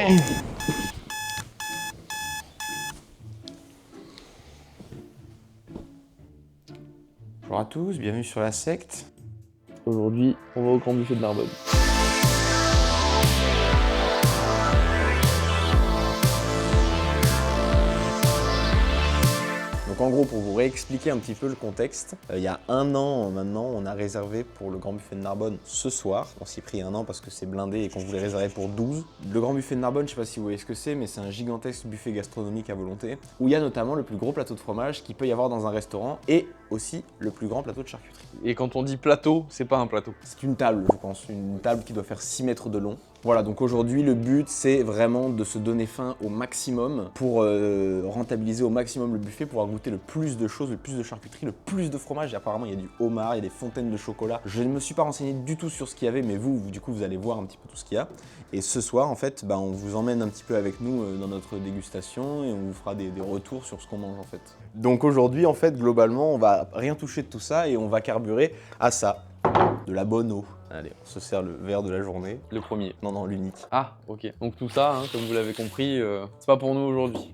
Bonjour à tous, bienvenue sur la secte. Aujourd'hui, on va au Grand Buffet de Narbonne. Donc en gros, pour vous réexpliquer un petit peu le contexte, il y a un an maintenant, on a réservé pour le Grand Buffet de Narbonne ce soir. On s'y est pris un an parce que c'est blindé et qu'on voulait réserver pour 12. Le Grand Buffet de Narbonne, je sais pas si vous voyez ce que c'est, mais c'est un gigantesque buffet gastronomique à volonté, où il y a notamment le plus gros plateau de fromage qu'il peut y avoir dans un restaurant et aussi le plus grand plateau de charcuterie. Et quand on dit plateau, c'est pas un plateau. C'est une table, je pense, une table qui doit faire 6 mètres de long. Voilà, donc aujourd'hui, le but, c'est vraiment de se donner faim au maximum pour rentabiliser au maximum le buffet, pouvoir goûter le plus de choses, le plus de charcuterie, le plus de fromage. Et apparemment, il y a du homard, il y a des fontaines de chocolat. Je ne me suis pas renseigné du tout sur ce qu'il y avait, mais vous, du coup, vous allez voir un petit peu tout ce qu'il y a. Et ce soir, en fait, on vous emmène un petit peu avec nous dans notre dégustation et on vous fera des retours sur ce qu'on mange, en fait. Donc aujourd'hui, en fait, globalement, on va rien toucher de tout ça et on va carburer à ça, de la bonne eau. Allez, on se sert le verre de la journée. Le premier. Non, l'unique. Ah, ok. Donc tout ça, comme vous l'avez compris, c'est pas pour nous aujourd'hui.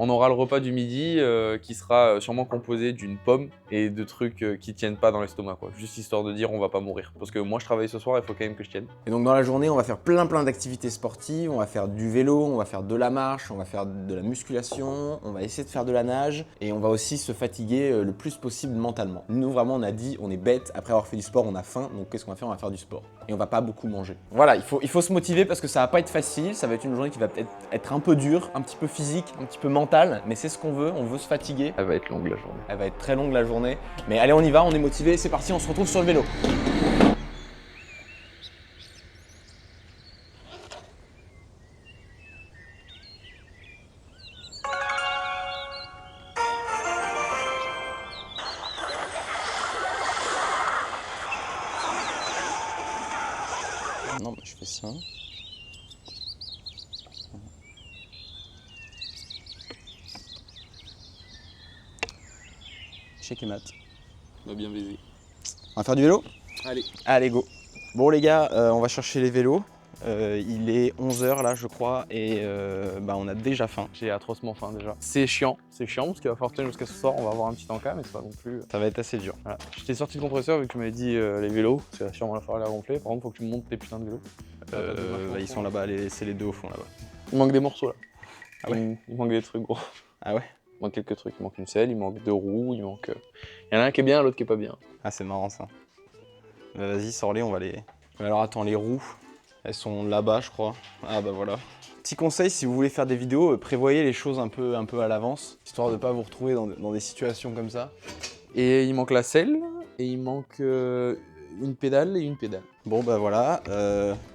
On aura le repas du midi qui sera sûrement composé d'une pomme et de trucs qui tiennent pas dans l'estomac, quoi. Juste histoire de dire on va pas mourir. Parce que moi je travaille ce soir, il faut quand même que je tienne. Et donc dans la journée, on va faire plein d'activités sportives, on va faire du vélo, on va faire de la marche, on va faire de la musculation, on va essayer de faire de la nage et on va aussi se fatiguer le plus possible mentalement. Nous vraiment on a dit, on est bête, après avoir fait du sport, on a faim, donc qu'est-ce qu'on va faire? On va faire du sport. Et on va pas beaucoup manger. Voilà, il faut se motiver parce que ça va pas être facile, ça va être une journée qui va peut-être être un peu dure, un petit peu physique, un petit peu mentale, mais c'est ce qu'on veut se fatiguer. Elle va être longue la journée. Elle va être très longue la journée, mais allez on y va, on est motivé, c'est parti, on se retrouve sur le vélo. Non, mais je fais ça. Check et mat. On va bien baiser. On va faire du vélo? Allez. Allez, go. Bon les gars, on va chercher les vélos. Il est 11h là je crois et on a déjà faim. J'ai atrocement faim déjà. C'est chiant parce qu'il va falloir tenir jusqu'à ce soir, on va avoir un petit encas, mais c'est pas non plus... Ça va être assez dur. Voilà. Je t'ai sorti le compresseur vu que tu m'avais dit les vélos, c'est va sûrement falloir les gonfler. Par contre, faut que tu me montes tes putains de vélos. Ils sont là-bas, c'est les deux au fond là-bas. Il manque des morceaux là. Ah ouais? Il manque des trucs gros. Ah ouais? Il manque quelques trucs, il manque une selle, il manque deux roues, il manque... Il y en a un qui est bien, l'autre qui est pas bien. Ah c'est marrant ça. Vas-y, sors-les, on va les... Alors attends, les roues, elles sont là-bas je crois. Ah bah voilà. Petit conseil, si vous voulez faire des vidéos, prévoyez les choses un peu à l'avance, histoire de pas vous retrouver dans des situations comme ça. Et il manque la selle, et il manque une pédale et une pédale. Bon bah voilà,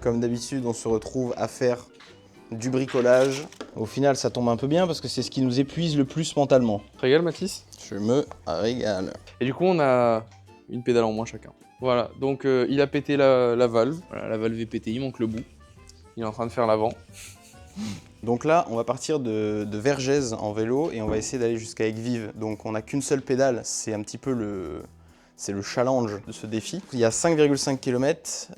comme d'habitude on se retrouve à faire du bricolage. Au final ça tombe un peu bien parce que c'est ce qui nous épuise le plus mentalement. Tu te régales Mathis? Je me régale. Et du coup on a une pédale en moins chacun. Voilà, donc il a pété la valve. Voilà, la valve est pétée, il manque le bout. Il est en train de faire l'avant. Donc là on va partir de Vergès en vélo et on va essayer d'aller jusqu'à Aigues-Vives. Donc on n'a qu'une seule pédale, c'est un petit peu le challenge de ce défi. Il y a 5,5 km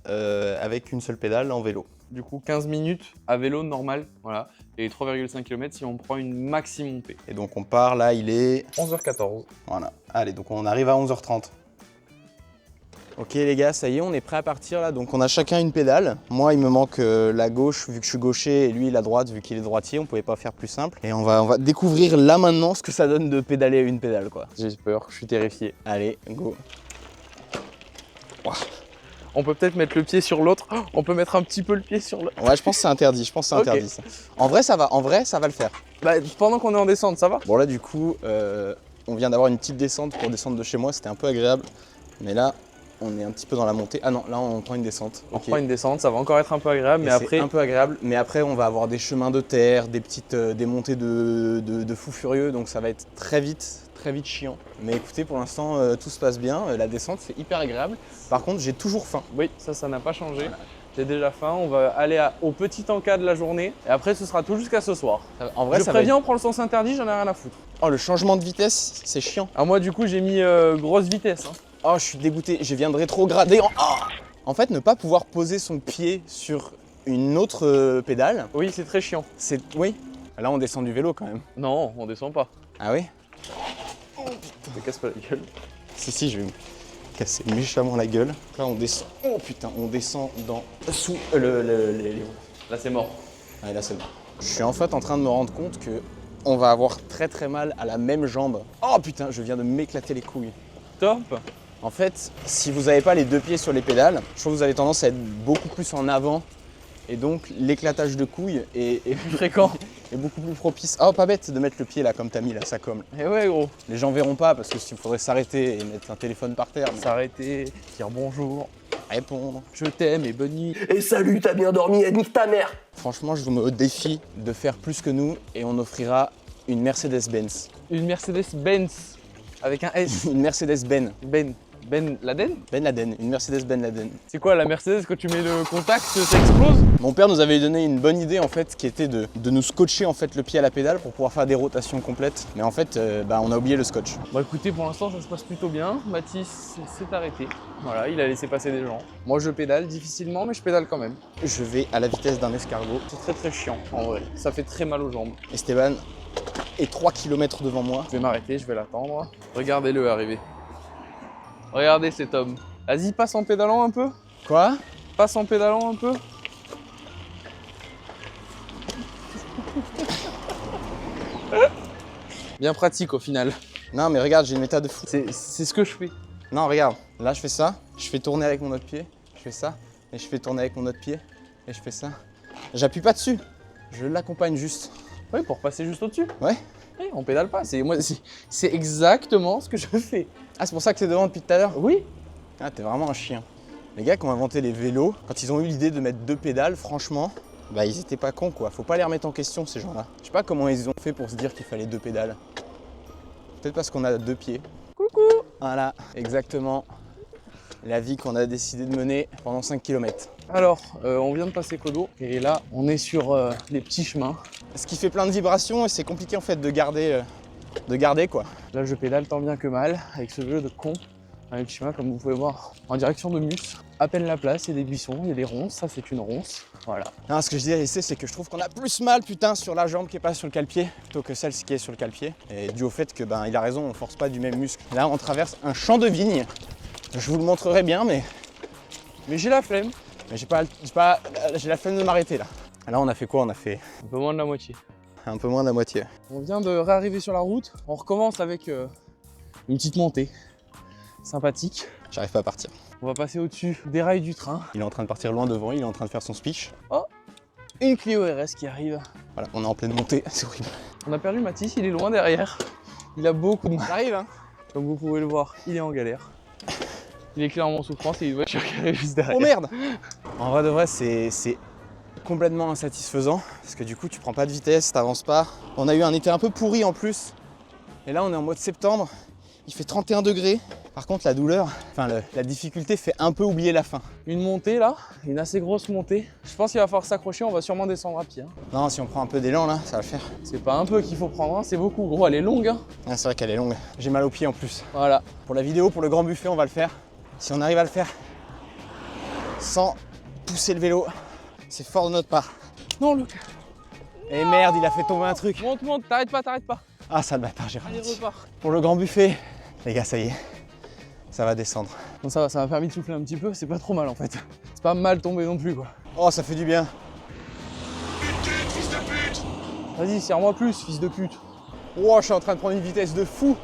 avec une seule pédale en vélo. Du coup 15 minutes à vélo normal, voilà. Et 3,5 km si on prend une maxi montée. Et donc on part là, il est 11h14. Voilà, allez donc on arrive à 11h30. Ok les gars, ça y est, on est prêt à partir là. Donc on a chacun une pédale. Moi il me manque la gauche vu que je suis gaucher et lui la droite vu qu'il est droitier. On pouvait pas faire plus simple. Et on va découvrir là maintenant ce que ça donne de pédaler à une pédale quoi. J'ai peur, je suis terrifié. Allez, go. Wow. On peut peut-être mettre le pied sur l'autre. Oh, on peut mettre un petit peu le pied sur l'autre. Ouais, je pense que c'est interdit. Je pense que c'est Okay. interdit ça. En vrai ça va le faire. Bah, pendant qu'on est en descente, ça va? Bon là du coup, on vient d'avoir une petite descente pour descendre de chez moi. C'était un peu agréable. Mais là, on est un petit peu dans la montée. Ah non, là on prend une descente. On prend une descente, ça va encore être un peu agréable, mais après... C'est un peu agréable, mais après on va avoir des chemins de terre, des montées de fous furieux, donc ça va être très vite chiant. Mais écoutez, pour l'instant tout se passe bien, la descente c'est hyper agréable. Par contre j'ai toujours faim. Oui, ça n'a pas changé. Voilà. J'ai déjà faim, on va aller au petit encas de la journée, et après ce sera tout jusqu'à ce soir. En vrai, je préviens, on prend le sens interdit, j'en ai rien à foutre. Oh, le changement de vitesse, c'est chiant. Alors moi du coup j'ai mis grosse vitesse. Hein. Oh, je suis dégoûté, je viens de rétrograder. En fait, ne pas pouvoir poser son pied sur une autre pédale. Oui, c'est très chiant. Oui. Là, on descend du vélo quand même. Non, on descend pas. Ah oui? Ne casse pas la gueule. Si, je vais me casser méchamment la gueule. Là, on descend. Oh putain, on descend sous les... Là, c'est mort. Ah, là, c'est bon. Je suis en fait en train de me rendre compte que on va avoir très mal à la même jambe. Oh putain, je viens de m'éclater les couilles. Top. En fait, si vous n'avez pas les deux pieds sur les pédales, je trouve que vous avez tendance à être beaucoup plus en avant. Et donc, l'éclatage de couilles est plus fréquent et beaucoup plus propice. Oh, pas bête de mettre le pied là, comme t'as mis là, ça comme. Et ouais, gros. Les gens verront pas parce que s'il faudrait s'arrêter et mettre un téléphone par terre. S'arrêter, dire bonjour, Répondre. je t'aime et bonne nuit. Et salut, t'as bien dormi, et nique ta mère. Franchement, je vous mets au défi de faire plus que nous et on offrira une Mercedes-Benz. Une Mercedes-Benz avec un S. Une Mercedes-Benz. Ben Laden? Ben Laden, une Mercedes-Benz Laden. C'est quoi la Mercedes quand tu mets le contact, ça explose? Mon père nous avait donné une bonne idée en fait, qui était de nous scotcher en fait le pied à la pédale pour pouvoir faire des rotations complètes. Mais en fait, on a oublié le scotch. Bah écoutez, pour l'instant ça se passe plutôt bien. Mathis s'est arrêté. Voilà, il a laissé passer des gens. Moi je pédale difficilement, mais je pédale quand même. Je vais à la vitesse d'un escargot. C'est très chiant en vrai. Ça fait très mal aux jambes. Esteban est 3 km devant moi. Je vais m'arrêter, je vais l'attendre. Regardez-le arriver. Regardez cet homme. Vas-y, passe en pédalant un peu. Quoi? Passe en pédalant un peu. Bien pratique au final. Non mais regarde, j'ai une méthode de fou. C'est ce que je fais. Non regarde, là je fais ça, je fais tourner avec mon autre pied, je fais ça, et je fais tourner avec mon autre pied, et je fais ça. J'appuie pas dessus, je l'accompagne juste. Oui, pour passer juste au-dessus. Ouais. Oui, on pédale pas. C'est exactement ce que je fais. Ah c'est pour ça que t'es devant depuis tout à l'heure? Oui. Ah t'es vraiment un chien. Les gars qui ont inventé les vélos, quand ils ont eu l'idée de mettre deux pédales, franchement, bah ils étaient pas cons quoi. Faut pas les remettre en question ces gens-là. Je sais pas comment ils ont fait pour se dire qu'il fallait deux pédales. Peut-être parce qu'on a deux pieds. Coucou. Voilà, exactement la vie qu'on a décidé de mener pendant 5 km. Alors, on vient de passer Kodo et là, on est sur les petits chemins. Ce qui fait plein de vibrations et c'est compliqué en fait de garder quoi. Là, je pédale tant bien que mal avec ce jeu de con. Un chemin, comme vous pouvez voir, en direction de Mus. À peine la place, il y a des buissons, il y a des ronces. Ça, c'est une ronce. Voilà. Non, ce que je disais ici, c'est que je trouve qu'on a plus mal putain sur la jambe qui est pas sur le cale-pied plutôt que celle qui est sur le cale-pied. Et dû au fait que il a raison, on force pas du même muscle. Là, on traverse un champ de vignes. Je vous le montrerai bien, mais Mais j'ai la flemme. j'ai la flemme de m'arrêter là. Là, on a fait quoi? On a fait Un peu moins de la moitié. un peu moins de la moitié. On vient de réarriver sur la route. On recommence avec une petite montée. Sympathique. J'arrive pas à partir. On va passer au-dessus des rails du train. Il est en train de partir loin devant, il est en train de faire son speech. Une Clio RS qui arrive. Voilà, on est en pleine montée, c'est horrible. On a perdu Mathis, il est loin derrière. Il a beaucoup de mal. J'arrive hein. Comme vous pouvez le voir, il est en galère. Il est clairement en souffrance et une voiture qui arrive juste derrière. Oh merde! En vrai de vrai, c'est complètement insatisfaisant parce que du coup, tu prends pas de vitesse, t'avances pas. On a eu un été un peu pourri en plus. Et là, on est en mode septembre. Il fait 31 degrés. Par contre, la douleur, la difficulté fait un peu oublier la fin. Une montée là, une assez grosse montée. Je pense qu'il va falloir s'accrocher, on va sûrement descendre à pied. Hein. Non, si on prend un peu d'élan là, ça va le faire. C'est pas un peu qu'il faut prendre, hein, c'est beaucoup. Gros, elle est longue. Hein. Ah, c'est vrai qu'elle est longue. J'ai mal aux pieds en plus. Voilà. Pour la vidéo, pour le grand buffet, on va le faire. Si on arrive à le faire sans pousser le vélo, c'est fort de notre part. Non, Luc. Et merde, il a fait tomber un truc. Monte, t'arrêtes pas. Ah, sale bâtard, j'ai Allez, ralenti. repars. Pour le grand buffet, les gars, ça y est, ça va descendre. Bon, ça va, ça m'a permis de souffler un petit peu, c'est pas trop mal en fait. C'est pas mal tombé non plus quoi. Oh, ça fait du bien. Vas-y, serre-moi plus, fils de pute. Oh, je suis en train de prendre une vitesse de fou.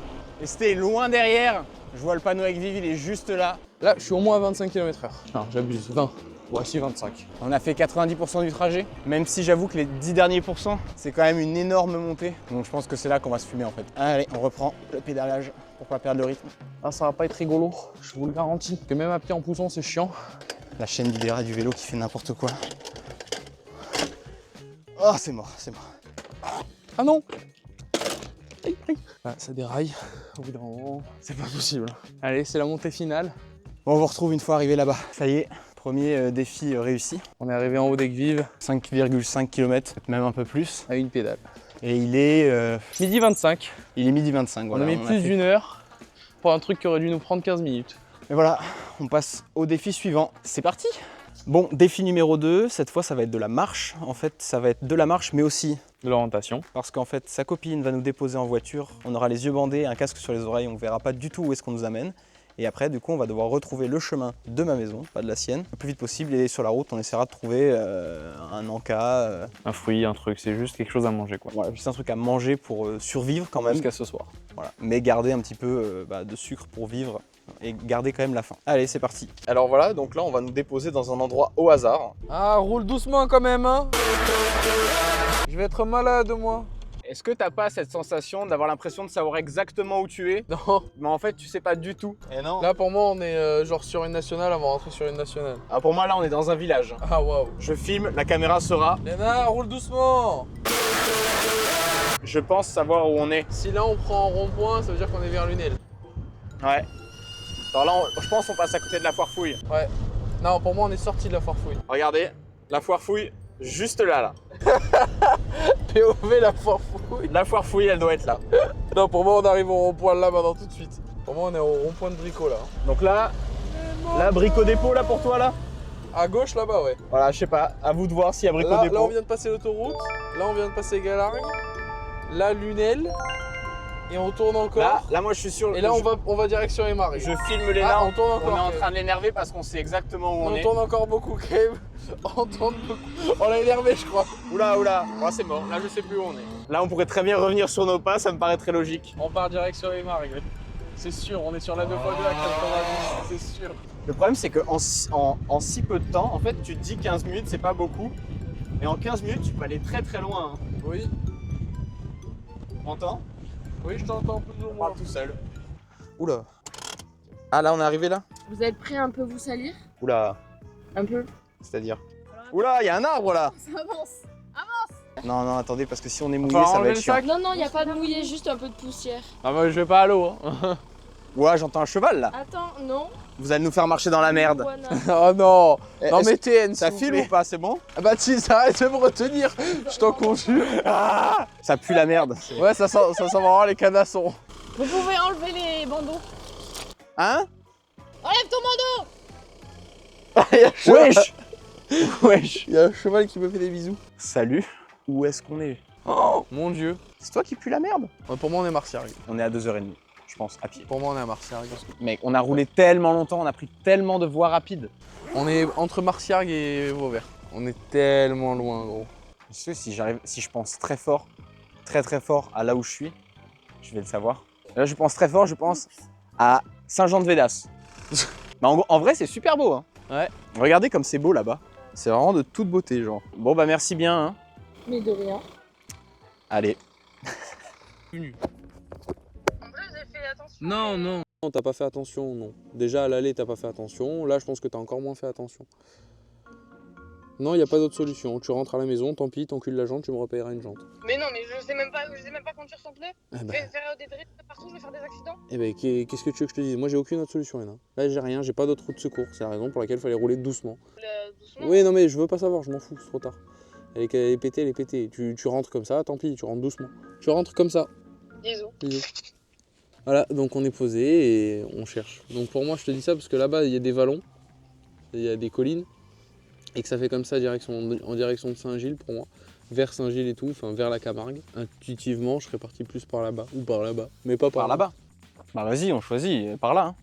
Et c'était loin derrière. Je vois le panneau avec Viv, il est juste là. Là, je suis au moins à 25 km/h. Non, j'abuse, 20. Voici 25. On a fait 90% du trajet, même si j'avoue que les 10 derniers pourcents, c'est quand même une énorme montée. Donc je pense que c'est là qu'on va se fumer en fait. Allez, on reprend le pédalage pour pas perdre le rythme. Ah, ça va pas être rigolo, je vous le garantis. Que même à pied en poussant, c'est chiant. La chaîne d'Ibera du vélo qui fait n'importe quoi. Oh, c'est mort, c'est mort. Ah non. Aïe, aïe. Ah, ça déraille. Au bout d'un moment, c'est pas possible. Allez, c'est la montée finale. Bon, on vous retrouve une fois arrivé là-bas. Ça y est, premier défi réussi. On est arrivé en haut d'Aigues-Vives 5,5 km, même un peu plus. à une pédale. Et il est Midi 25. midi 25. Voilà, on a mis plus d'une heure pour un truc qui aurait dû nous prendre 15 minutes. Et voilà, on passe au défi suivant. C'est parti! Bon, défi numéro 2, cette fois ça va être de la marche. En fait, ça va être de la marche, mais aussi De l'orientation. parce qu'en fait, sa copine va nous déposer en voiture. On aura les yeux bandés, un casque sur les oreilles, on ne verra pas du tout où est-ce qu'on nous amène. Et après, du coup, on va devoir retrouver le chemin de ma maison, pas de la sienne, le plus vite possible. Et sur la route, on essaiera de trouver un encas, Un fruit, un truc, c'est juste quelque chose à manger quoi. voilà, juste un truc à manger pour survivre quand même. Jusqu'à ce soir. Voilà. Mais garder un petit peu de sucre pour vivre et garder quand même la faim. Allez, c'est parti. Alors voilà, donc là, on va nous déposer dans un endroit au hasard. Ah, roule doucement quand même, hein. Je vais être malade, moi. Est-ce que t'as pas cette sensation d'avoir l'impression de savoir exactement où tu es, Non. mais en fait, tu sais pas du tout? Et non. Là, pour moi, on est genre sur une nationale avant de rentrer sur une nationale. Ah, pour moi, là, on est dans un village. Ah, waouh. Je filme, la caméra sera. Léna, roule doucement. Je pense savoir où on est. Si là, on prend en rond-point, ça veut dire qu'on est vers Lunel. Ouais. Alors là, je pense qu'on passe à côté de la foire fouille. Ouais. Non, pour moi, on est sorti de la foire fouille. Regardez, la foire fouille, juste là. POV, la foire fouille. La foire fouille, elle doit être là. Non, pour moi, on arrive au rond-point là maintenant tout de suite. Pour moi, on est au rond-point de Brico là. Donc là, Brico Dépôt, là, pour toi, là. À gauche là-bas, ouais. Voilà, je sais pas, à vous de voir s'il y a Brico Là, Dépôt. là, on vient de passer l'autoroute. Là, on vient de passer Galargue. Là, Lunel. Et on tourne encore. Là, moi, je suis sûr. Et là, on va direction Émar. Je filme Léna, Ah, on tourne encore. on est en Kev. train de l'énerver parce qu'on sait exactement où on On est. tourne encore beaucoup, Kev. On tourne beaucoup. On l'a énervé, je crois. Oula, oh, c'est mort, là je sais plus où on est. Là on pourrait très bien revenir sur nos pas, ça me paraît très logique. On part direction Émar, c'est sûr. On est sur la 2x2 à 90, c'est sûr. Le problème c'est qu'en en si peu de temps, en fait tu te dis 15 minutes c'est pas beaucoup. Et en 15 minutes tu peux aller très très loin. Hein. Oui. Tu m'entends? Oui, je t'entends plus ou On moins. parle tout seul. Oula. Ah là on est arrivé là? Vous êtes prêts à un peu vous salir? Oula. Un peu? C'est-à-dire? Oula, il y a un arbre là! Ça avance! Non, attendez, parce que si on est mouillé, Enfin, ça va enlever être le chiant. sac. Non, y a pas de mouillé, juste un peu de poussière. Ah, moi, je vais pas à l'eau. Hein. Ouah, j'entends un cheval là. Attends, non. Vous allez nous faire marcher dans la merde. Iguana. Oh non. Eh, Non, est-ce mais TN, Ça s'il vous file plaît. ou pas? C'est bon? Ah bah, Tis, arrête de me retenir. Je t'en conjure. Ah, ça pue la merde. Ouais, ça sent vraiment les canassons. Vous pouvez enlever les bandeaux. Hein? Enlève ton bandeau! Il y a un cheval. Wesh! Wesh! Il y a un cheval qui me fait des bisous. Salut. Où est-ce qu'on est? Oh mon dieu. C'est toi qui pue la merde? Ouais, pour moi, on est Martiargue. On est à 2h30, je pense, à pied. Pour moi, on est à Martiargue. Mec, on a roulé tellement longtemps, on a pris tellement de voies rapides. On est entre Martiargue et Vauvert. On est tellement loin, gros. Tu sais, si je pense très fort à là où je suis, je vais le savoir. Là, je pense très fort, je pense à Saint-Jean-de-Védas. Mais en vrai, c'est super beau. Hein. Ouais. Regardez comme c'est beau là-bas. C'est vraiment de toute beauté, genre. Bon, bah merci bien. Hein. Mais de rien. Allez. En vrai, j'ai fait attention. Non, non. Non, t'as pas fait attention, non. Déjà, à l'aller, t'as pas fait attention. Là, je pense que t'as encore moins fait attention. Non, il n'y a pas d'autre solution. Tu rentres à la maison, tant pis, t'encules la jante, tu me repayeras une jante. Mais non, mais je sais même pas conduire sans pneu. Eh Je ben, vais faire des drifts partout, je vais faire des accidents. qu'est-ce que tu veux que je te dise? Moi, j'ai aucune autre solution, Léna. Là, j'ai rien, j'ai pas d'autre route de secours. C'est la raison pour laquelle il fallait rouler doucement. Doucement. Oui, non, mais je veux pas savoir, je m'en fous, c'est trop tard. Elle est pétée, elle est pétée. Tu rentres comme ça, tant pis, tu rentres doucement. Tu rentres comme ça. Bisous. Bisous. Voilà, donc on est posé et on cherche. Donc pour moi, je te dis ça parce que là-bas, il y a des vallons, il y a des collines, et que ça fait comme ça en direction de Saint-Gilles pour moi, vers Saint-Gilles et tout, enfin vers la Camargue. Intuitivement, je serais parti plus par là-bas, ou par là-bas, mais pas par, Par là-bas. Bah vas-y, on choisit. Par là. Hein.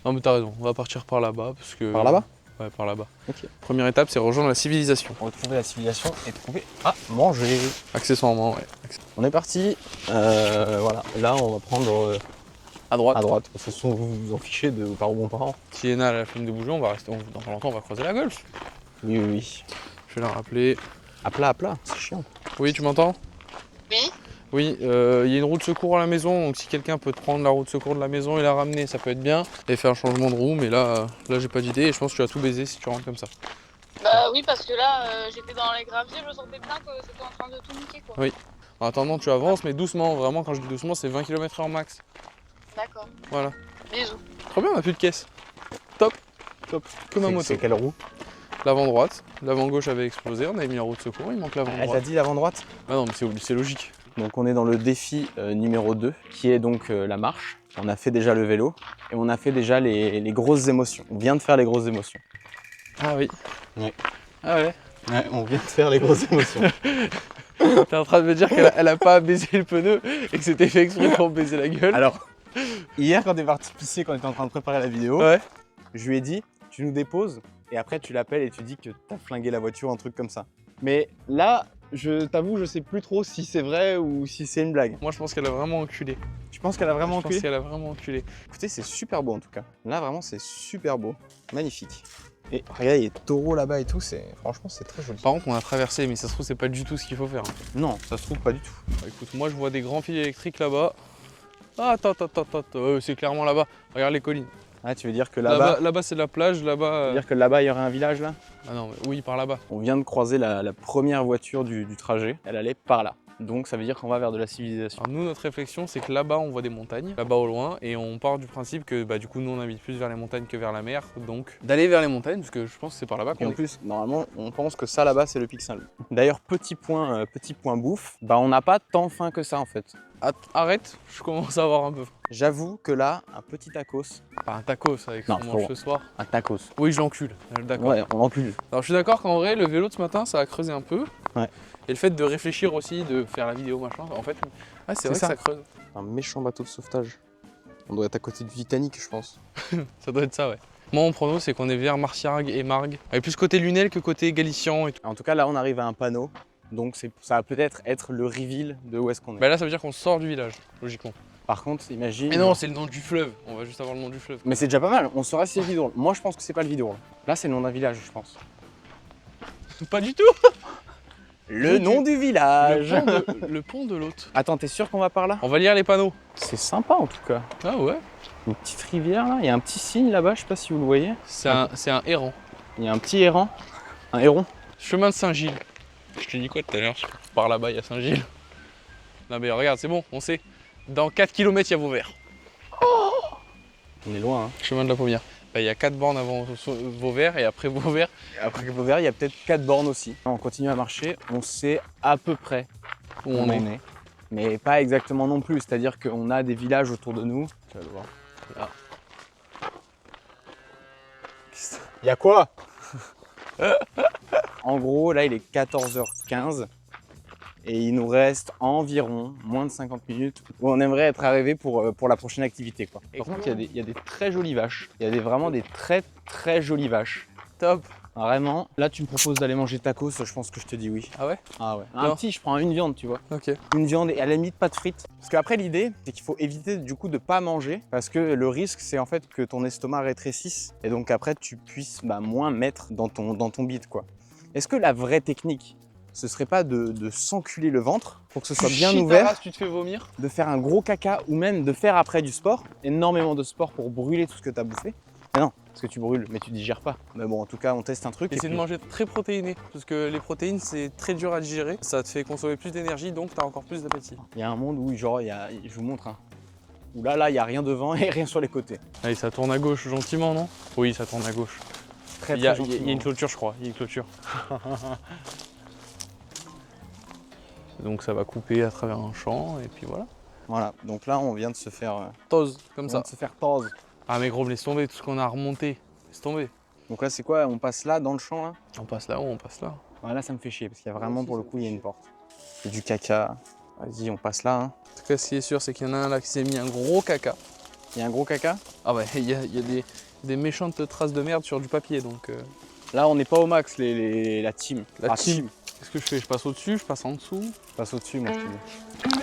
Non mais t'as raison, on va partir par là-bas parce que... Par là-bas? Ouais, par là-bas. Ok. Première étape, c'est rejoindre la civilisation. Retrouver la civilisation et trouver à manger. Accessoirement, ouais. On est parti. Voilà. Là, on va prendre À droite. à droite. De toute façon, vous vous en fichez de vos parents ou parents. Si Léna a la flemme de bouger, on va rester. Dans pas longtemps, on va croiser la Golf. Oui. Je vais la rappeler. À plat, c'est chiant. Oui, tu m'entends? Oui. Oui, il y a une roue de secours à la maison, donc si quelqu'un peut te prendre la roue de secours de la maison et la ramener, ça peut être bien. Et faire un changement de roue, mais là j'ai pas d'idée et je pense que tu vas tout baiser si tu rentres comme ça. Bah oui, parce que là, j'étais dans les graviers, je sentais bien que c'était en train de tout niquer, quoi. Oui. En attendant, tu avances, mais doucement, vraiment, quand je dis doucement, c'est 20 km/h max. D'accord. Voilà. Bisous. Trop bien, on a plus de caisse. Top. Top. Comme un moto. C'est quelle roue? L'avant droite, l'avant gauche avait explosé, on avait mis la roue de secours, il manque l'avant Elle t'a droite. dit l'avant droite? Ah non, mais c'est logique. Donc on est dans le défi numéro 2, qui est donc la marche. On a fait déjà le vélo et on a fait déjà les grosses émotions. On vient de faire les grosses émotions. Ah oui. Ouais. Ah ouais. Ouais, on vient de faire les grosses émotions. T'es en train de me dire qu'elle a pas baisé le pneu et que c'était fait exprès pour me baiser la gueule? Alors, hier quand t'es parti pisser, quand on était en train de préparer la vidéo, Ouais. je lui ai dit, tu nous déposes et après tu l'appelles et tu dis que t'as flingué la voiture, un truc comme ça. Mais là, je t'avoue, je sais plus trop si c'est vrai ou si c'est une blague. Moi je pense qu'elle a vraiment enculé. Tu penses qu'elle a vraiment Je pense enculé? qu'elle a vraiment enculé. Écoutez, c'est super beau en tout cas. Là, vraiment, c'est super beau. Magnifique. Et regarde, il y a des taureaux là-bas et tout, franchement, c'est très joli. Par contre on a traversé mais ça se trouve c'est pas du tout ce qu'il faut faire. Non, ça se trouve pas du tout. Bah, écoute, moi je vois des grands fils électriques là-bas. Ah, attends. C'est clairement là-bas. Regarde les collines. Ah, tu veux dire que là-bas, Là-bas c'est de la plage, là-bas. tu veux dire que là-bas, il y aurait un village là? Ah non, mais oui, par là-bas. On vient de croiser la première voiture du trajet. Elle allait par là. Donc ça veut dire qu'on va vers de la civilisation. Alors nous, notre réflexion, c'est que là-bas, on voit des montagnes, là-bas au loin, et on part du principe que bah, du coup, nous, on habite plus vers les montagnes que vers la mer, donc d'aller vers les montagnes, parce que je pense que c'est par là-bas Et qu'on en est. plus, normalement, on pense que ça là-bas, c'est le pic Saint-Loup. D'ailleurs, petit point bouffe, bah on n'a pas tant faim que ça en fait. Arrête, je commence à avoir un peu faim. J'avoue que là, un petit tacos. Pas un tacos avec ce Non, qu'on c'est mange bon. ce soir. Un tacos. Oui, je l'encule, d'accord. Ouais, on encule. Alors je suis d'accord qu'en vrai, le vélo de ce matin, ça a creusé un peu. Ouais. Et le fait de réfléchir aussi, de faire la vidéo, machin, en fait, ah, c'est vrai ça. que ça creuse. Un méchant bateau de sauvetage. On doit être à côté du Titanic, je pense. Ça doit être ça, ouais. Moi, mon prono, c'est qu'on est vers Marciargues et Margues. Avec plus côté Lunel que côté Galician et tout. En tout cas, là, on arrive à un panneau. Donc ça va peut-être être le reveal de où est-ce qu'on est. Bah là, ça veut dire qu'on sort du village, logiquement. Par contre, imagine... Mais non, c'est le nom du fleuve. On va juste avoir le nom du fleuve. Mais c'est déjà pas mal, on saura si c'est le Vidourle. Moi, je pense que c'est pas le Vidourle. Là, c'est le nom d'un village, je pense. Pas du tout. Le nom du village. Le pont de l'Hôte. Attends, t'es sûr qu'on va par là? On va lire les panneaux. C'est sympa en tout cas. Ah ouais. Une petite rivière là, il y a un petit signe là-bas, je sais pas si vous le voyez. C'est un errant. Il y a un petit errant, un héron. Chemin de Saint-Gilles. Je te dis quoi tout à l'heure? Par là-bas, il y a Saint-Gilles. Non mais regarde, c'est bon, on sait. Dans 4 km, il y a Vauvert. On est loin. Hein. Chemin de la Paumière. Bah, il y a 4 bornes avant Vauvert et après Vauvert. Après Vauvert, il y a peut-être 4 bornes aussi. On continue à marcher, on sait à peu près Où on est. Mais pas exactement non plus, c'est-à-dire qu'on a des villages autour de nous. Tu vas le voir. Là. Il y a quoi? En gros, là, il est 14h15 et il nous reste environ moins de 50 minutes où on aimerait être arrivé pour la prochaine activité. Quoi. Par contre, il y a des très jolies vaches. Il y a vraiment des très jolies vaches. Top. Vraiment. Là, tu me proposes d'aller manger tacos, je pense que je te dis oui. Ah ouais? Ah ouais. Non. Un petit, je prends une viande, tu vois. Ok. Une viande et à la limite pas de frites. Parce qu'après l'idée, c'est qu'il faut éviter du coup de pas manger parce que le risque c'est en fait que ton estomac rétrécisse et donc après tu puisses moins mettre dans ton bide quoi. Est-ce que la vraie technique, ce serait pas de s'enculer le ventre pour que ce soit bien ouvert, Tu te fais vomir. de faire un gros caca ou même de faire après du sport, énormément de sport pour brûler tout ce que tu as bouffé? Mais non, parce que tu brûles, mais tu digères pas. Mais bon, en tout cas, on teste un truc. Essaye de manger très protéiné, parce que les protéines c'est très dur à digérer, ça te fait consommer plus d'énergie donc t'as encore plus d'appétit. Il y a un monde où genre, je vous montre, hein, où là, il y a rien devant et rien sur les côtés. Allez, ça tourne à gauche gentiment, non? Oui, ça tourne à gauche. Très Il y a gentiment. une clôture, je crois. Il y a une clôture. Donc ça va couper à travers un champ et puis voilà. Voilà, donc là, on vient de se faire, Tose, comme ça. tause. Ah mais gros, laisse tomber tout ce qu'on a remonté. Laisse tomber. Donc là, c'est quoi? On passe là, dans le champ, là? On passe là-haut, on passe là. Voilà, ça me fait chier, parce qu'il y a vraiment, pour le coup, il y a une porte. C'est du caca. Vas-y, on passe là, hein. En tout cas, ce qui est sûr, c'est qu'il y en a un là qui s'est mis un gros caca. Il y a un gros caca? Ah ouais, il y a des méchantes traces de merde sur du papier, donc... Là, on n'est pas au max, la team. La team. Qu'est-ce que je fais? Je passe au-dessus, je passe en dessous. Je passe au-dessus, moi, je te dis.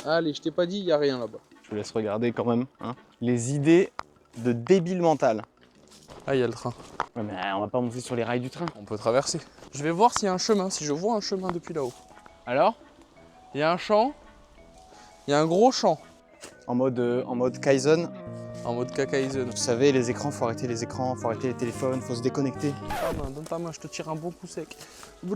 Allez, je t'ai pas dit, il y a rien là-bas. Je vous laisse regarder quand même, hein. Les idées de débile mental. Ah, il y a le train. Ouais, mais on va pas monter sur les rails du train. On peut traverser. Je vais voir s'il y a un chemin, si je vois un chemin depuis là-haut. Alors? Il y a un champ. Il y a un gros champ. En mode Kaizen. En mode cacaïsone. Vous savez, les écrans, faut arrêter les écrans, faut arrêter les téléphones, faut se déconnecter. Donne ta main, je te tire un bon coup sec. Tu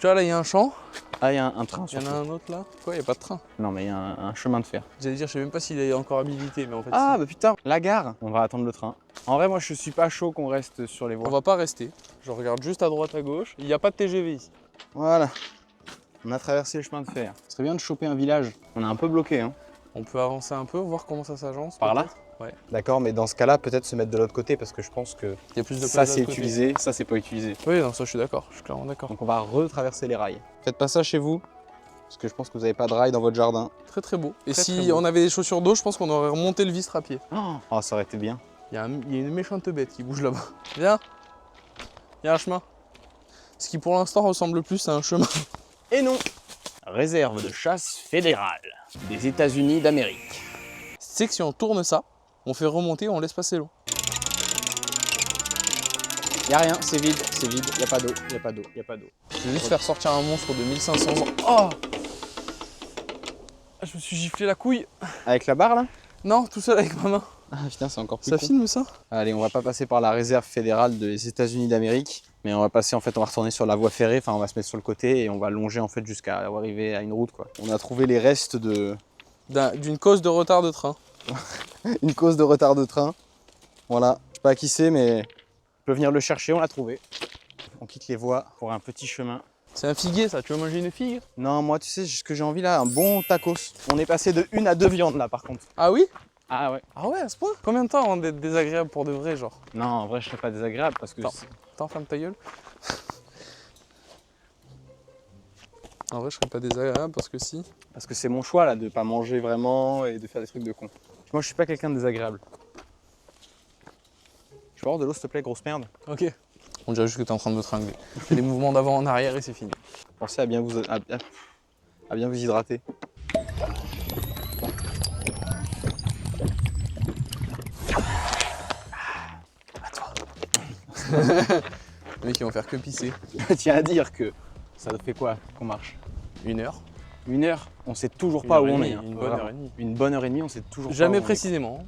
vois, là, il y a un champ. Ah, il y a un train Il y surtout. en a un autre là. Quoi, il n'y a pas de train? Non, mais il y a un chemin de fer. J'allais dire, je sais même pas s'il est encore habilité, mais en fait. Ah, si. bah putain, la gare. On va attendre le train. En vrai, moi, je suis pas chaud qu'on reste sur les On voies. va pas rester. Je regarde juste à droite, à gauche. Il n'y a pas de TGV ici. Voilà. On a traversé le chemin de fer. Ce serait bien de choper un village. On est un peu bloqué, hein. On peut avancer un peu, voir comment ça s'agence. Par là? peut-être. Ouais. D'accord, mais dans ce cas-là, peut-être se mettre de l'autre côté parce que je pense que Il y a plus de ça place de c'est l'autre côté. utilisé, ça c'est pas utilisé. Oui, non, ça je suis d'accord, je suis clairement d'accord. Donc on va retraverser les rails. Faites pas ça chez vous, parce que je pense que vous n'avez pas de rails dans votre jardin. Très très beau. Et Très, si très beau. on avait des chaussures d'eau, je pense qu'on aurait remonté le Vistre à pied. Oh, ça aurait été bien. Il y a une méchante bête qui bouge là-bas. Viens. Il y a un chemin. Ce qui pour l'instant ressemble le plus à un chemin. Et non. Réserve de chasse fédérale des États-Unis d'Amérique. C'est que si on tourne ça, on fait remonter, on laisse passer l'eau. Y a rien, c'est vide, y a pas d'eau, y a pas d'eau, y a pas d'eau. Je vais juste faire sortir un monstre de 1500 ans. Oh! Je me suis giflé la couille. Avec la barre là? Non, tout seul avec ma main. Ah putain, c'est encore plus Ça con. filme ça? Allez, on va pas passer par la réserve fédérale des États-Unis d'Amérique, mais on va passer en fait, on va retourner sur la voie ferrée, enfin on va se mettre sur le côté et on va longer en fait jusqu'à arriver à une route quoi. On a trouvé les restes de D'une cause de retard de train. une cause de retard de train. Voilà, je sais pas à qui c'est, mais on peut venir le chercher, on l'a trouvé. On quitte les voies pour un petit chemin. C'est un figuier ça, tu veux manger une figue? Non, moi tu sais ce que j'ai envie là, un bon tacos. On est passé de 1 à 2 viandes là par contre. Ah oui? Ah ouais. Ah ouais, à ce point? Combien de temps avant d'être désagréable pour de vrai, genre? Non, en vrai je serais pas désagréable parce que... Attends. Attends, ferme ta gueule. En vrai, je serais pas désagréable parce que si. Parce que c'est mon choix là de pas manger vraiment et de faire des trucs de con. Moi je suis pas quelqu'un de désagréable. Je peux avoir de l'eau s'il te plaît, grosse merde. Ok. On dirait juste que t'es en train de me tringler. Fais des mouvements d'avant en arrière et c'est fini. Pensez à bien vous, à bien vous hydrater. Les mecs, ils vont faire que pisser. Tiens à dire que ça fait quoi qu'on marche? 1 heure. 1 heure? On sait toujours pas où on est. Hein. Une bonne heure et demie. Une bonne heure et demie, on sait toujours Jamais pas où on est. précisément.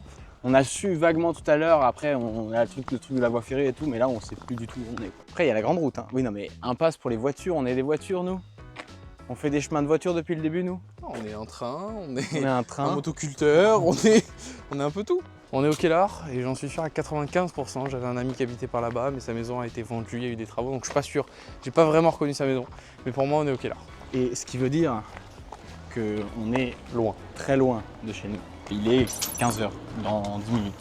On a su vaguement tout à l'heure, après on a le truc de la voie ferrée et tout, mais là on sait plus du tout où on est. Après il y a la grande route. Hein. Oui non mais impasse pour les voitures, on est des voitures nous. On fait des chemins de voiture depuis le début nous. On est en train, on est, On est un un train. motoculteur, on est un peu tout. On est au Kellar et j'en suis sûr à 95%. J'avais un ami qui habitait par là-bas, mais sa maison a été vendue, il y a eu des travaux, donc je suis pas sûr. J'ai pas vraiment reconnu sa maison, mais pour moi on est au Kellar. Et ce qui veut dire qu'on est Loin. très loin de chez nous. Il est 15h dans 10 minutes.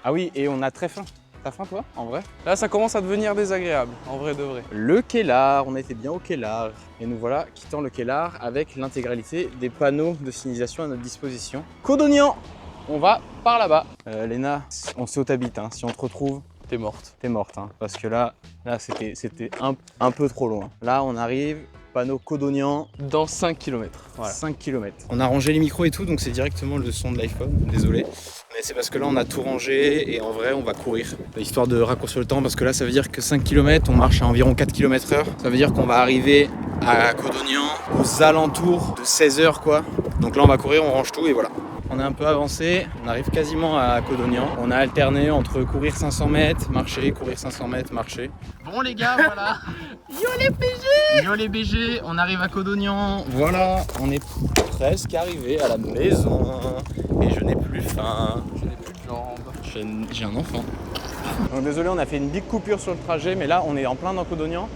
Ah oui, et on a très faim. T'as faim toi, en vrai? Là ça commence à devenir désagréable, en vrai de vrai. Le Kellar, on était bien au Kellar. Et nous voilà quittant le Kellar avec l'intégralité des panneaux de signalisation à notre disposition. Codognan, on va par là-bas. Léna, on sait où t'habites, hein. Si on te retrouve, T'es morte. t'es morte. Hein. Parce que là c'était un peu trop loin. Là, on arrive, panneau Codognan, Dans 5 km. Voilà. 5 km. On a rangé les micros et tout, donc c'est directement le son de l'iPhone, désolé. Mais c'est parce que là on a tout rangé et en vrai on va courir. Histoire de raccourcir le temps, parce que là ça veut dire que 5 km, on marche à environ 4 km/h. Ça veut dire qu'on va arriver à Codognan aux alentours de 16h quoi. Donc là on va courir, on range tout et voilà. On est un peu avancé, on arrive quasiment à Codognan. On a alterné entre courir 500 mètres, marcher, courir 500 mètres, marcher. Bon les gars, voilà. Yo les BG! Yo les BG, on arrive à Codognan. Voilà, on est presque arrivé à la maison. Et je n'ai plus faim. Je n'ai plus de jambes. J'ai un enfant. Donc désolé, on a fait une big coupure sur le trajet, mais là on est en plein dans Codognan.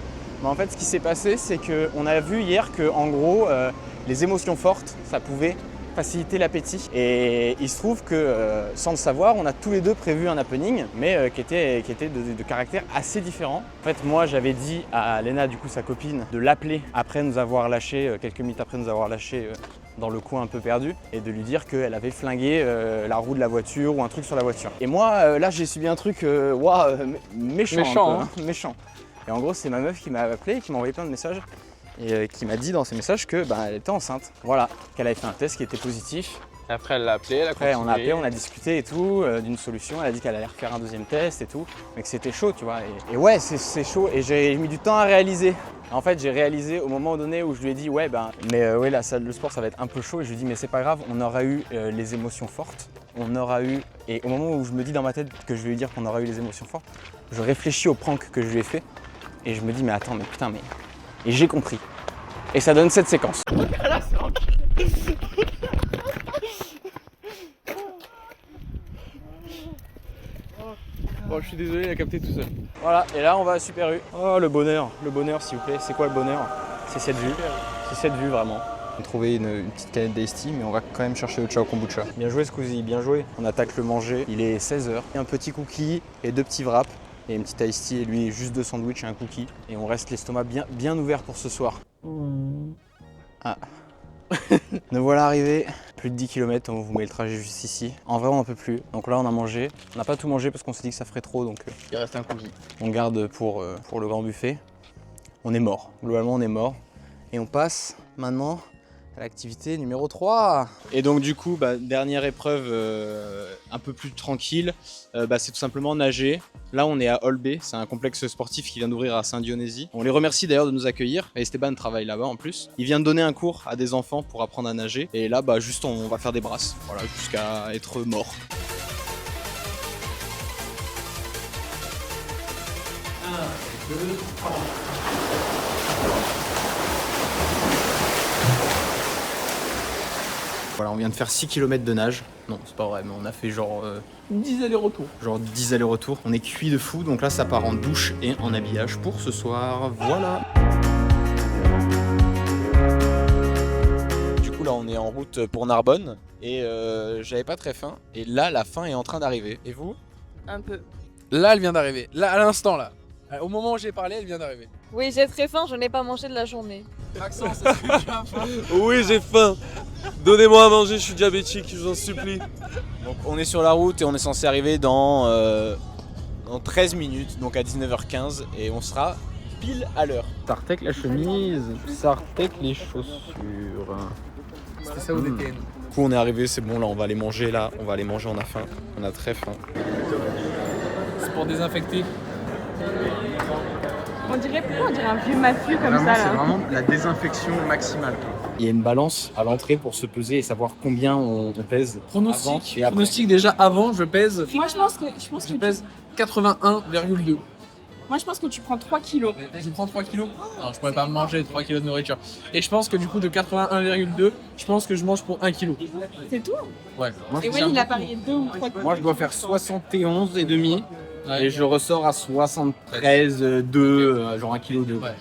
Mais en fait ce qui s'est passé, c'est qu'on a vu hier que en gros les émotions fortes, ça pouvait faciliter l'appétit. Et il se trouve que, sans le savoir, on a tous les deux prévu un happening, mais qui était de caractère assez différent. En fait, moi, j'avais dit à Léna, du coup, sa copine, de l'appeler après nous avoir lâché, quelques minutes après nous avoir lâché dans le coin un peu perdu, et de lui dire qu'elle avait flingué la roue de la voiture ou un truc sur la voiture. Et moi, là, j'ai subi un truc méchant. Méchant, un peu, hein. Méchant. Et en gros, c'est ma meuf qui m'a appelé, qui m'a envoyé plein de messages. Et qui m'a dit dans ses messages que elle était enceinte. Voilà, qu'elle avait fait un test qui était positif. Après elle l'a appelé, elle a Après on a appelé, continué. on a discuté et tout d'une solution. Elle a dit qu'elle allait refaire un deuxième test et tout, mais que c'était chaud, tu vois. Et ouais, c'est chaud et j'ai mis du temps à réaliser. En fait, j'ai réalisé au moment donné où je lui ai dit ouais la salle de sport ça va être un peu chaud. Et je lui ai dit mais c'est pas grave, on aura eu les émotions fortes. On aura eu, et au moment où je me dis dans ma tête que je vais lui dire qu'on aura eu les émotions fortes, je réfléchis au prank que je lui ai fait et je me dis mais attends, mais putain, mais... Et j'ai compris. Et ça donne cette séquence. Bon, je suis désolé, il a capté tout seul. Voilà, et là on va à Super U. Oh le bonheur s'il vous plaît. C'est quoi le bonheur? C'est cette vue. C'est cette vue vraiment. On a trouvé une petite canette d'Ice Tea, mais on va quand même chercher le Ciao Kombucha. Bien joué Squeezie, bien joué. On attaque le manger, il est 16h. Un petit cookie et 2 petits wraps. Et une petite Ice Tea et lui juste 2 sandwichs et un cookie. Et on reste l'estomac bien ouvert pour ce soir. Ah. Nous voilà arrivés. Plus de 10 km, on vous met le trajet juste ici. En vrai, on n'en peut plus. Donc là, on a mangé. On n'a pas tout mangé parce qu'on s'est dit que ça ferait trop. Donc Il reste un cookie. on garde pour le grand buffet. On est mort. Globalement, on est mort. Et on passe maintenant à l'activité numéro 3. Et donc du coup, dernière épreuve un peu plus tranquille, c'est tout simplement nager. Là on est à Olbé, c'est un complexe sportif qui vient d'ouvrir à Saint-Dionysie. On les remercie d'ailleurs de nous accueillir. Et Esteban travaille là-bas en plus. Il vient de donner un cours à des enfants pour apprendre à nager. Et là juste on va faire des brasses, voilà, jusqu'à être mort. Voilà, on vient de faire 6 km de nage. Non, c'est pas vrai, mais on a fait genre 10 allers-retours. 10 allers-retours. On est cuit de fou, donc là ça part en douche et en habillage pour ce soir. Voilà. Du coup là on est en route pour Narbonne et j'avais pas très faim. Et là la faim est en train d'arriver. Et vous? Un peu. Là, elle vient d'arriver. Là, à l'instant, là. Au moment où j'ai parlé, elle vient d'arriver. Oui, j'ai très faim, je n'ai pas mangé de la journée. Maxence, est-ce que tu as faim? Oui, j'ai faim. Donnez-moi à manger, je suis diabétique, je vous en supplie. Donc on est sur la route et on est censé arriver dans 13 minutes, donc à 19h15 et on sera pile à l'heure. Sartec la chemise, Sartec les chaussures. C'était ça au DTN. Du coup on est arrivé, c'est bon là, on va aller manger là, on va aller manger, on a faim, on a très faim. C'est pour désinfecter. On dirait un vieux mafieux comme Vraiment, ça c'est là. vraiment la désinfection maximale. Il y a une balance à l'entrée pour se peser et savoir combien on pèse avant Pronostic. et après. Pronostic déjà avant, je pèse. Moi je pense que Je pèse 81,2. moi je pense que tu prends 3 kilos. Je prends 3 kilos. Non, je pourrais pas manger 3 kilos de nourriture. Et je pense que du coup de 81,2, je pense que je mange pour 1 kilo. C'est tout. Ouais. Et Wayne il a parié 2 ou 3 kilos. Moi je dois faire 71 et demi Ouais. et je ressors à 73,2, genre 1,2 kg. Ouais.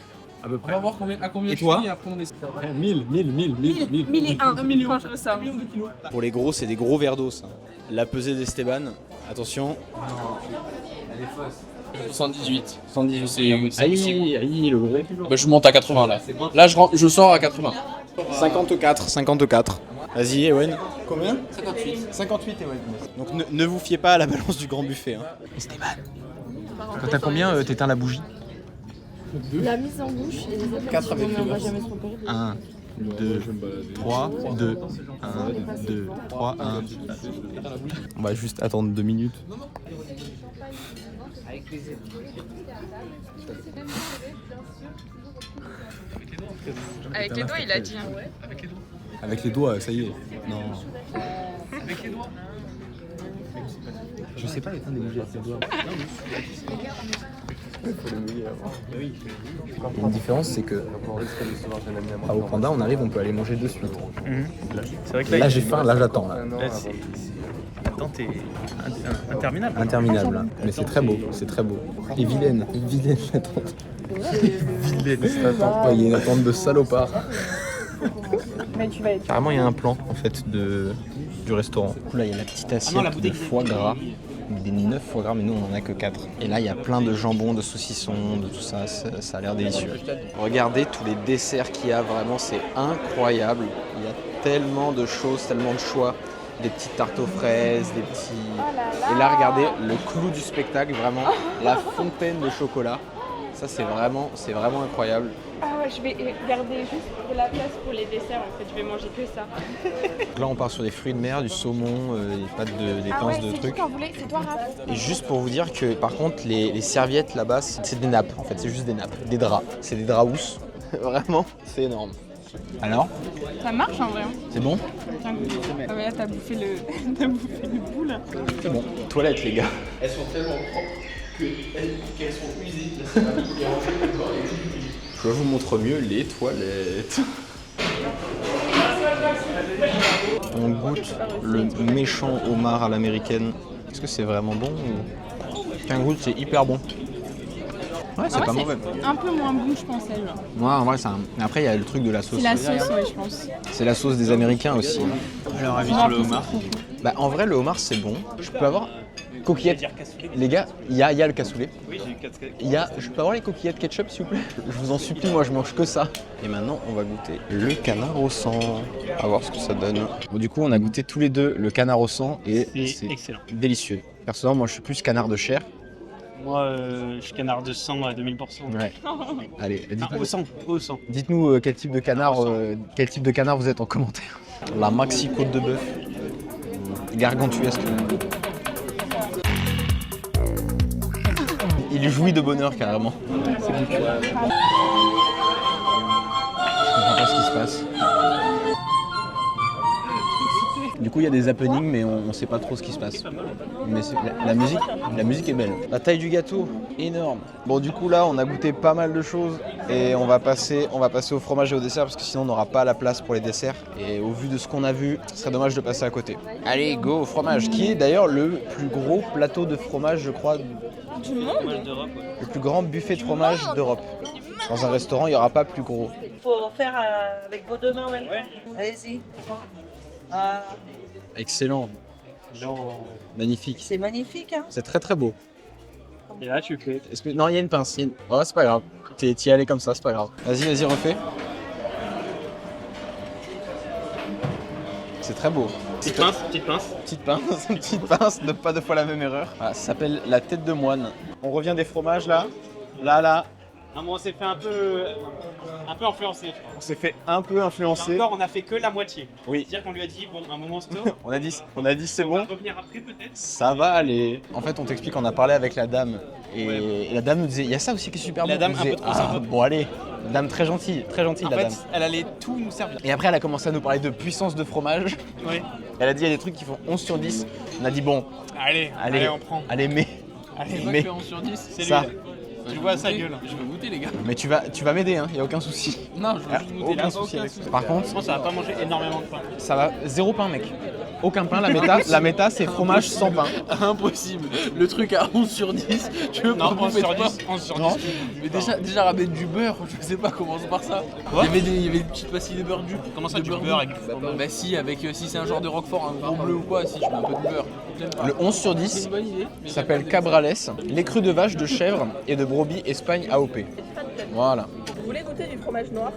À peu On près. va voir à combien Et je toi suis et après on décide. 1000 1001 quand je ressors. Pour les gros, c'est des gros verres d'eau ça. La pesée d'Esteban, attention. 78. 118. C'est Aïe, le gros. Bah, je monte à 80 là. Là je sors à 80. 54. Vas-y, Ewen. Combien 58, Ewen. Donc ne vous fiez pas à la balance du grand buffet. Hein. Esteban, quand t'as combien t'éteins la bougie? La mise en bouche et les effets. 4 avec on le va verre. jamais se tromper. 1, 2, 3, 2, 1, 2, 3, 1. On va juste attendre 2 minutes. Avec les doigts, il a dit. Hein. Avec les doigts, ça y est. Non. Je sais pas éteindre des bougies avec les doigts. Il y a une différence, c'est que à Opanda, on arrive, on peut aller manger de suite. C'est vrai que Là, j'ai faim, là, j'attends. Là. l'attente est interminable. Interminable, là. Mais c'est très beau, c'est très beau. Et vilaine l'attente. Vilaine cette attente. Ouais, il y a une attente de salopard. Mais tu vas être. Carrément, il y a un plan en fait du restaurant. Là, il y a la petite assiette de foie gras. Des 9 foie gras, mais nous on en a que 4. Et là, il y a plein de jambon, de saucissons, de tout ça. Ça a l'air délicieux. Regardez tous les desserts qu'il y a, vraiment, c'est incroyable. Il y a tellement de choses, tellement de choix. Des petites tartes aux fraises, des petits. Et là, regardez le clou du spectacle, vraiment, la fontaine de chocolat. Ça, c'est vraiment incroyable. Ah ouais, je vais garder juste de la place pour les desserts en fait, je vais manger que ça. Donc là, on part sur des fruits de mer, du saumon, des pâtes des pinces de trucs. C'est toi, Raph. Et juste pour vous dire que par contre, les serviettes là-bas, c'est des nappes. En fait, c'est juste des nappes, des draps. C'est des draps housses. Vraiment, c'est énorme. Alors, Ça marche en vrai. Hein. c'est bon? Tiens, goûte. Ah ouais, là, t'as bouffé le bout là. C'est bon. Toilettes, les gars. Elles sont tellement propres qu'elles sont usées. Je vous montre mieux les toilettes. On goûte le méchant homard à l'américaine. Est-ce que c'est vraiment bon ou... Tiens, goûte, c'est hyper bon. Ouais, c'est Ah ouais, pas mauvais. Un peu moins bon, je pense, celle-là. Moi, en vrai, c'est un... Après, il y a le truc de la sauce. C'est la sauce, ouais, je pense. C'est la sauce des Américains aussi. Alors, avis sur le homard. Bah, en vrai, le homard, c'est bon. Je peux avoir coquillettes. Les gars, il y a le cassoulet. Oui, j'ai eu 4 Je peux avoir les coquillettes ketchup, s'il vous plaît? Je vous en supplie, moi, je mange que ça. Et maintenant, on va goûter le canard au sang. À voir ce que ça donne. Bon, du coup, on a goûté tous les deux le canard au sang et c'est excellent. délicieux. Personnellement, moi, je suis plus canard de chair. Moi, je suis canard de sang à 2000%. Ouais. Allez, Au sang. dites-nous quel type de canard vous êtes en commentaire. La maxi côte de bœuf. Gargantuesque. Il jouit de bonheur carrément. C'est bon. Je comprends pas ce qui se passe. Du coup, il y a des happenings, mais on sait pas trop ce qui se passe. Mais la musique est belle. La taille du gâteau, énorme. Bon, du coup, là, on a goûté pas mal de choses et on va passer au fromage et au dessert parce que sinon, on n'aura pas la place pour les desserts. Et au vu de ce qu'on a vu, ce serait dommage de passer à côté. Allez, go au fromage, qui est d'ailleurs le plus gros plateau de fromage, je crois, Du monde. le plus grand buffet de fromage d'Europe. Dans un restaurant, il n'y aura pas plus gros. Faut faire avec vos deux mains, ouais. Allez-y. Excellent. Magnifique. C'est magnifique, hein. C'est très très beau. Et là, tu fais. Non, il y a une pince. Oh, c'est pas grave. T'y allé comme ça, c'est pas grave. Vas-y, refais. C'est très beau. Petite pince. Petite pince, pas deux fois la même erreur. Ah, ça s'appelle la tête de moine. On revient des fromages là. Là. Non, mais on s'est fait un peu influencer. On s'est fait un peu influencer. Encore, on a fait que la moitié. Oui. C'est-à-dire qu'on lui a dit, bon, un moment stop. On a dit c'est On bon. va revenir après peut-être. Ça va aller. En fait, on t'explique, on a parlé avec la dame. Et la dame nous disait, il y a ça aussi qui est super bon. La dame On disait, un peu trop sympa. Bon, allez. Dame très gentille En la fait, dame. elle allait tout nous servir. Et après, elle a commencé à nous parler de puissance de fromage. Oui. Elle a dit, il y a des trucs qui font 11 sur 10. On a dit, bon, Allez, on prend. allez, mais. Allez, C'est pas mais que 11 sur 10. c'est ça. lui. Tu vois sa gueule. Je vais goûter, les gars. Mais tu vas m'aider, hein, y a aucun souci. Non, je veux juste goûter. Aucun Là, souci avec ça. souci. Par contre, Je pense que ça va pas manger énormément de pain. ça va, zéro pain, mec. Aucun pain, la méta c'est fromage sans pain. Impossible. Le truc à 11 sur 10, tu veux pas Non, 11 bouffer sur de pain 10. 11 sur 10. Non. Mais déjà ramène du beurre, je sais pas, commence par ça. Quoi il y avait des petites pastilles de beurre du. Comment ça, de du beurre avec du fromage? Bah si, si c'est un genre de roquefort, un gros bleu ou quoi, si je mets un peu de beurre. J'aime pas. Le 11 sur C'est 10 une bonne idée. mais s'appelle j'aime pas Cabrales, les crus de vache, de chèvre et de brebis Espagne AOP. Voilà. Vous voulez goûter du fromage noir?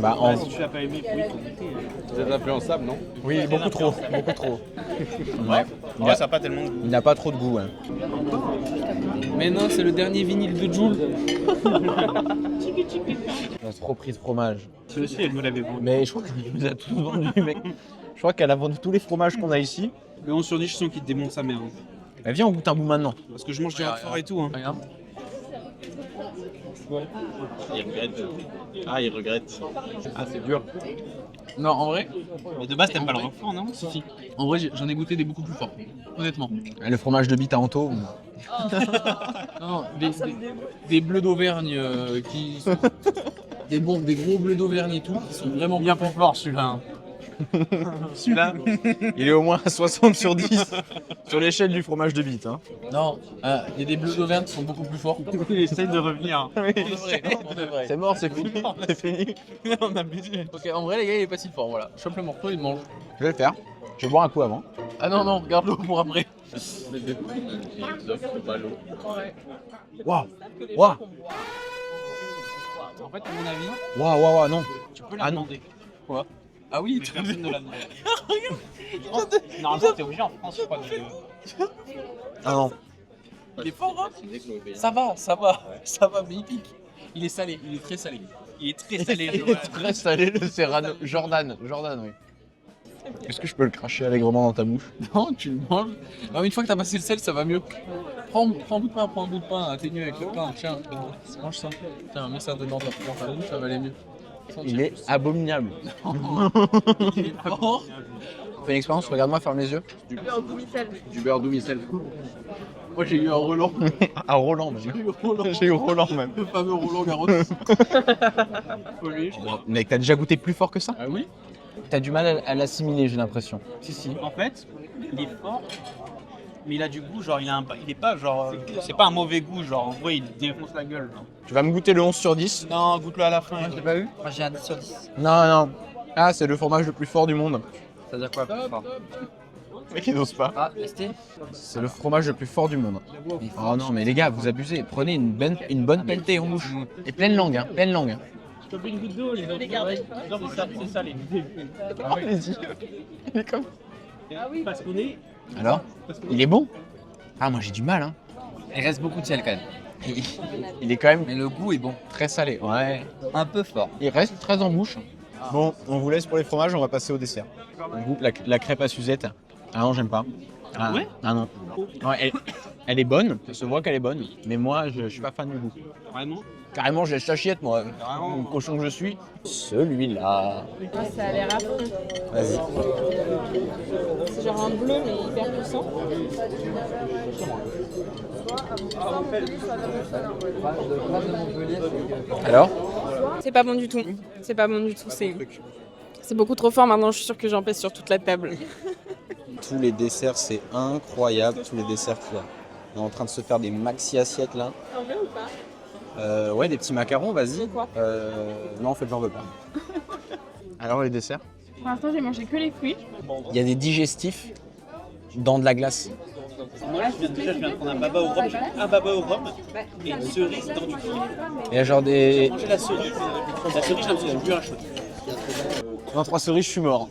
Bah, en... Si tu l'as pas aimé, oui, faut goûter. Vous êtes influençable, non? Oui, beaucoup trop. Ouais. Ouais, ça a pas tellement de goût. Il n'a pas trop de goût. Hein. Mais non, c'est le dernier vinyle de Joule. On a trop pris de fromage. Celui-ci, elle me l'avait vendu. Mais je crois qu'elle nous a tous vendu, mec. Je crois qu'elle a vendu tous les fromages qu'on a ici. Le 11 sur 10, je sens qu'il te démonte sa mère. Bah, viens, on goûte un bout maintenant. Parce que je mange du roquefort et tout. Hein. Regarde. Il regrette. Ah, c'est dur. Non, en vrai, Mais de base, t'aimes pas le roquefort, non? si. En vrai, j'en ai goûté des beaucoup plus forts. Honnêtement. Le fromage de bite à Anto. Non, des bleus d'Auvergne qui sont. des gros bleus d'Auvergne et tout, qui sont vraiment bien plus forts celui-là. Celui-là, Il est au moins à 60 sur 10 sur l'échelle du fromage de bite. Hein. Non, il y a des bleus d'Auvergne qui sont beaucoup plus forts. il essaye de revenir. Pour de vrai. C'est mort, c'est fini. C'est fini. On a baisé. Ok, en vrai, les gars, il est pas si fort, voilà. Chope le morceau, il mange. Je vais le faire. Je vais boire un coup avant. Ah non, regarde-le pour après. Waouh. En fait, à mon avis, Waouh, non. tu peux la demander. Quoi? Ah oui, Mais personne ne l'a demandé. Normalement, t'es obligé en France, je crois. Ah non. il est fort, hein? Ça va, mais il pique. Il est salé, il est très salé. Il est très salé. Il est très salé le Serrano. Jordan, oui. Est-ce que je peux le cracher allègrement dans ta bouche? Non, tu le manges. Non, une fois que t'as passé le sel, ça va mieux. Prends un bout de pain, atténué avec le pain. Tiens, mange ça. Tiens, mets ça dedans dans ta bouche, ça va aller mieux. Il est abominable. Il est fort. Fais une expérience, regarde-moi, ferme les yeux. Du beurre doux micelle. Moi, j'ai eu un Roland. À Roland, même. J'ai eu Roland même. Le fameux Roland Garros. Mec, t'as déjà goûté plus fort que ça? Ah oui? T'as du mal à l'assimiler, j'ai l'impression. Si. En fait, il est fort, mais il a du goût, genre il est pas genre, c'est pas un mauvais goût, genre en vrai il défonce la gueule. Genre. Tu vas me goûter le 11 sur 10? Non, goûte-le à la fin. Je l'ai pas eu? Moi j'ai un 10 sur 10. Non, non. Ah, c'est le fromage le plus fort du monde. C'est-à-dire quoi plus fort? Le mec, il n'ose pas. Ah, testé. C'est le fromage le plus fort du monde. Oh non, mais les gars, vous abusez. Prenez une bonne pelletée en bouche. Et pleine langue, hein, pleine langue. Je te prie une goutte d'eau, les autres. Non, c'est salé. Oh, allez-y. Il est comme... Ah oui, parce qu'on est. Alors? Il est bon? Ah, moi j'ai du mal, hein. Il reste beaucoup de sel quand même. Il est quand même Mais le goût est bon. très salé. Ouais. Un peu fort. Il reste très en bouche. Bon, on vous laisse pour les fromages, on va passer au dessert. On goûte la crêpe à Suzette. Ah non, j'aime pas. Ah, Ouais? Ah non. Ouais, elle est bonne, ça se voit qu'elle est bonne, mais moi je suis pas fan du goût. Vraiment? Carrément, je laisse la chiette, moi. Le cochon que je suis. Celui-là. Ah, ça a l'air à fond. Vas-y. C'est genre un bleu mais hyper puissant. Alors? C'est pas bon du tout. C'est pas bon du tout. C'est beaucoup trop fort maintenant. Je suis sûre que j'en pèse sur toute la table. Tous les desserts, c'est incroyable. Tous les desserts qu'il y a. On est en train de se faire des maxi assiettes là. T'en veux ou pas? Ouais, des petits macarons, vas-y. Quoi? Non, en fait, j'en veux pas. Alors, les desserts? Pour l'instant, j'ai mangé que les fruits. Il y a des digestifs dans de la glace. Moi là, je viens de prendre un baba au rhum, et une cerise dans du fruit. Il y a genre des. J'ai mangé la cerise, j'ai bu un shot. Dans 3 cerises, je suis mort.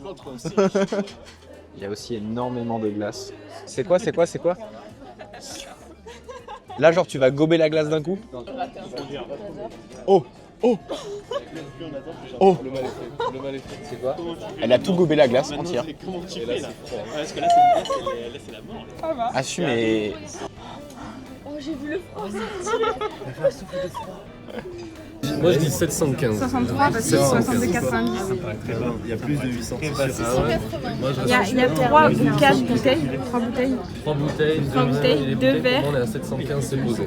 Il y a aussi énormément de glace. C'est quoi? Là, genre, tu vas gober la glace d'un coup? Oh! Oh! Oh! Le mal est fait. C'est quoi? Elle a tout gobé la glace entière. Comment tu fais là? Parce que là, c'est la mort. Assume et. Oh, j'ai vu le froid. Moi je dis 715. 63 parce que 62, 90. Il y a plus de 800. Il y a 3 ou 4 bouteilles. 3 bouteilles. 3 bouteilles, 3 bouteilles, 2 verres. On est à 715, c'est posé.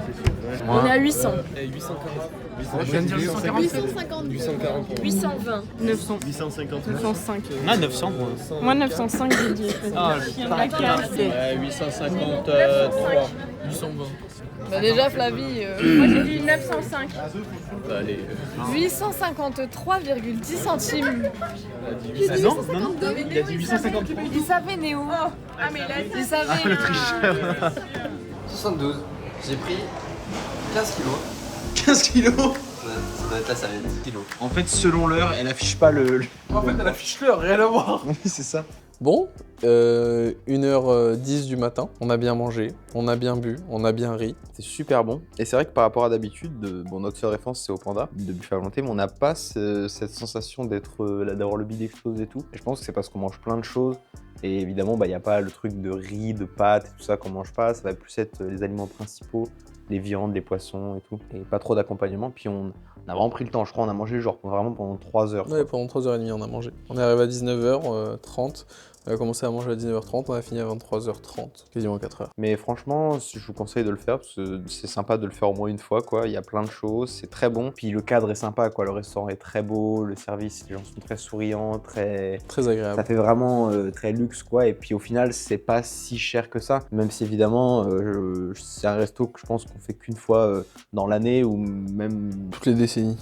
On est à 800. 840. Je viens de dire 840. 840. 820. 900. 850. 905. On a 900. Moi 905 j'ai dit. Ah, La carte, c'est 853. 820. Bah déjà Flavie, Moi j'ai dit 905. Bah allez. 853,10 centimes. Non, il a dit 853. Il savait Néo. Ah mais là Il savait. Le tricheur. 72. J'ai pris 15 kilos. 15 kilos. Ça doit être là, ça va être kilos. En fait, selon l'heure, elle affiche pas le. En fait, elle affiche l'heure, rien à voir. Oui, c'est ça. Bon, 1h10 du matin, on a bien mangé, on a bien bu, on a bien ri. C'est super bon. Et c'est vrai que par rapport à d'habitude, bon, notre seule référence c'est au Panda, de buffet à volonté, mais on n'a pas cette sensation d'avoir le bide explosé et tout. Et je pense que c'est parce qu'on mange plein de choses. Et évidemment, il n'y a pas le truc de riz, de pâtes et tout ça qu'on mange pas. Ça va plus être les aliments principaux, les viandes, les poissons et tout. Et pas trop d'accompagnement. Puis on a vraiment pris le temps. Je crois qu'on a mangé genre vraiment pendant 3 heures. Ouais, pendant 3h30 on a mangé. On est arrivé à 19h30, on a commencé à manger à 19h30, on a fini à 23h30, quasiment 4h. Mais franchement, je vous conseille de le faire parce que c'est sympa de le faire au moins une fois, quoi. Il y a plein de choses, c'est très bon. Puis le cadre est sympa, quoi. Le restaurant est très beau, le service, les gens sont très souriants, très agréable. Ça fait vraiment très luxe, quoi. Et puis au final, c'est pas si cher que ça. Même si évidemment, c'est un resto que je pense qu'on fait qu'une fois dans l'année ou même toutes les décennies.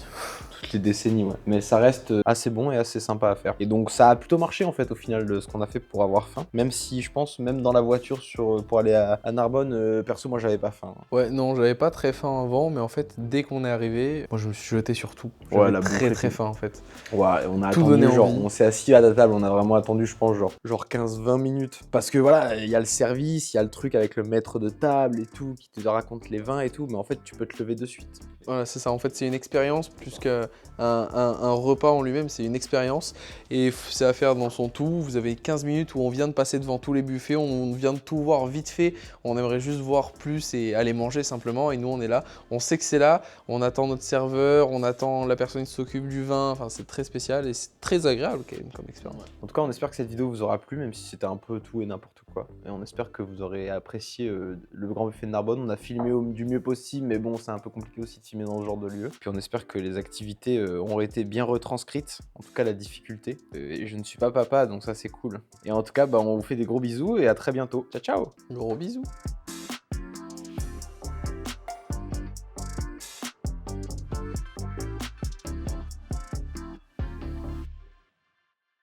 Toutes les décennies, ouais. Mais ça reste assez bon et assez sympa à faire. Et donc ça a plutôt marché en fait au final de ce qu'on a fait pour avoir faim. Même si je pense, même dans la voiture pour aller à Narbonne, perso moi j'avais pas faim. Ouais, non, j'avais pas très faim avant, mais en fait dès qu'on est arrivé, moi je me suis jeté sur tout. Ouais, J'avais la très bouffe, faim en fait. Ouais, on a Tout attendu, donné genre, envie. on s'est assis à la table, on a vraiment attendu, je pense, genre 15-20 minutes. Parce que voilà, il y a le service, il y a le truc avec le maître de table et tout, qui te raconte les vins et tout, mais en fait, tu peux te lever de suite. Voilà, c'est ça. En fait, c'est une expérience plus qu'un un repas en lui-même, c'est une expérience. Et c'est à faire dans son tout. Vous avez 15 minutes où on vient de passer devant tous les buffets, on vient de tout voir vite fait. On aimerait juste voir plus et aller manger simplement. Et nous, on est là. On sait que c'est là. On attend notre serveur, on attend la personne qui s'occupe du vin. Enfin, c'est très spécial et c'est très agréable quand même comme expérience. En tout cas, on espère que cette vidéo vous aura plu, même si c'était un peu tout et n'importe quoi. Et on espère que vous aurez apprécié le Grand Buffet de Narbonne. On a filmé du mieux possible, mais bon, c'est un peu compliqué aussi de filmer filmer dans ce genre de lieu. Puis on espère que les activités ont été bien retranscrites, en tout cas la difficulté. Et je ne suis pas papa, donc ça c'est cool. Et en tout cas, on vous fait des gros bisous et à très bientôt. Ciao ciao. Gros bisous.